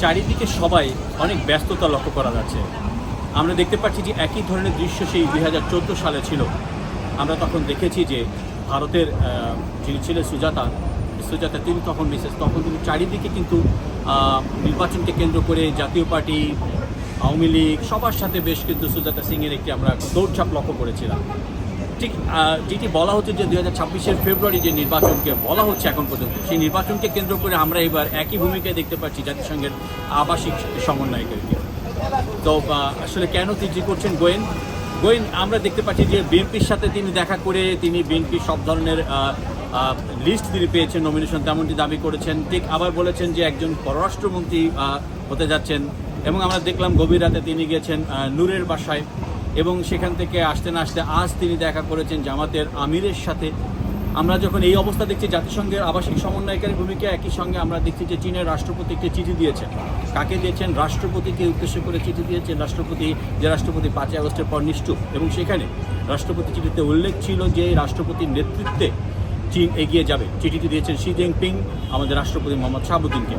চারিদিকে সবাই অনেক ব্যস্ততা লক্ষ্য করা যাচ্ছে। আমরা দেখতে পাচ্ছি যে একই ধরনের দৃশ্য সেই 2014 সালে ছিল। আমরা তখন দেখেছি যে ভারতের যিনি ছিলেন সুজাতা তিনি তখন তখন তিনি চারিদিকে কিন্তু নির্বাচনকে কেন্দ্র করে জাতীয় পার্টি, আওয়ামী লীগ সবার সাথে বেশ কিন্তু সুজাতা সিংয়ের একটি আমরা দৌড়ঝাঁপ লক্ষ্য করেছিলাম। ঠিক যেটি বলা হচ্ছে যে 2026-এর ফেব্রুয়ারি যে নির্বাচনকে বলা হচ্ছে এখন পর্যন্ত, সেই নির্বাচনকে কেন্দ্র করে আমরা এবার একই ভূমিকায় দেখতে পাচ্ছি জাতিসংঘের আবাসিক সমন্বয়কারীকে। তো আসলে কেন তিনি করছেন গোয়েন আমরা দেখতে পাচ্ছি যে বিএনপির সাথে তিনি দেখা করে তিনি বিএনপির সব ধরনের লিস্ট তিনি পেয়েছেন, নমিনেশন তেমনটি দাবি করেছেন। ঠিক আবার বলেছেন যে একজন পররাষ্ট্রমন্ত্রী হতে যাচ্ছেন, এবং আমরা দেখলাম গভীর রাতে তিনি গিয়েছেন নূরের বাসায়, এবং সেখান থেকে আসতে না আসতে আজ তিনি দেখা করেছেন জামাতের আমিরের সাথে। আমরা যখন এই অবস্থা দেখছি জাতিসংঘের আবাসিক সমন্বয়কারী ভূমিকা, একই সঙ্গে আমরা দেখছি যে চীনের রাষ্ট্রপতি একটি চিঠি দিয়েছেন। কাকে দিয়েছেন? রাষ্ট্রপতিকে উদ্দেশ্য করে চিঠি দিয়েছেন। রাষ্ট্রপতি 5ই আগস্টের পর নিশ্চুপ, এবং সেখানে রাষ্ট্রপতি চিঠিতে উল্লেখ ছিল যে রাষ্ট্রপতির নেতৃত্বে চীন এগিয়ে যাবে। চিঠিটি দিয়েছেন শি জিনপিং আমাদের রাষ্ট্রপতি মোহাম্মদ শাহাবুদ্দিনকে।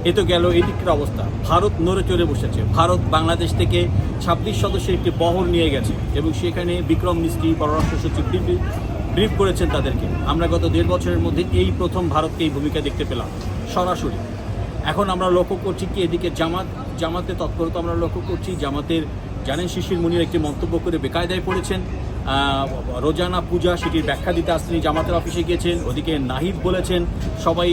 এ তো গেল এই দিকের অবস্থা। ভারত নড়ে চড়ে বসেছে। ভারত বাংলাদেশ থেকে 26 সদস্যের একটি বহর নিয়ে গেছে, এবং সেখানে বিক্রম মিস্ত্রি পররাষ্ট্র সচিব ব্রিফ করেছেন তাদেরকে। আমরা গত 1.5 বছরের মধ্যে এই প্রথম ভারতকে এই ভূমিকা দেখতে পেলাম সরাসরি। এখন আমরা লক্ষ্য করছি কি এদিকে জামাতের তৎপরতা আমরা লক্ষ্য করছি। জামাতের জানেন শিশির মুনির একটি মন্তব্য করে বেকায়দায় পড়েছেন। রোজানা পূজা সেটির ব্যাখ্যা দিতে আসতে তিনি জামাতের অফিসে গিয়েছেন। ওদিকে নাহিদ বলেছেন সবাই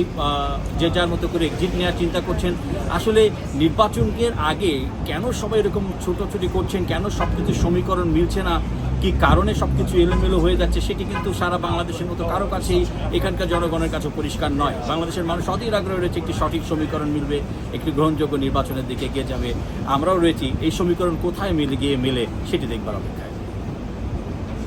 যে যার মতো করে এক্সিট নেওয়ার চিন্তা করছেন। আসলে নির্বাচনের আগে কেন সবাই এরকম ছোটাছুটি করছেন, কেন সব কিছু সমীকরণ মিলছে না, কি কারণে সব কিছু এলোমেলো হয়ে যাচ্ছে, সেটি কিন্তু সারা বাংলাদেশের মতো কারো কাছেই এখানকার জনগণের কাছে পরিষ্কার নয়। বাংলাদেশের মানুষ অধীর আগ্রহ রয়েছে একটি সঠিক সমীকরণ মিলবে, একটি গ্রহণযোগ্য নির্বাচনের দিকে এগিয়ে যাবে। আমরাও রয়েছি এই সমীকরণ কোথায় মেলে সেটি দেখবার অপেক্ষায়।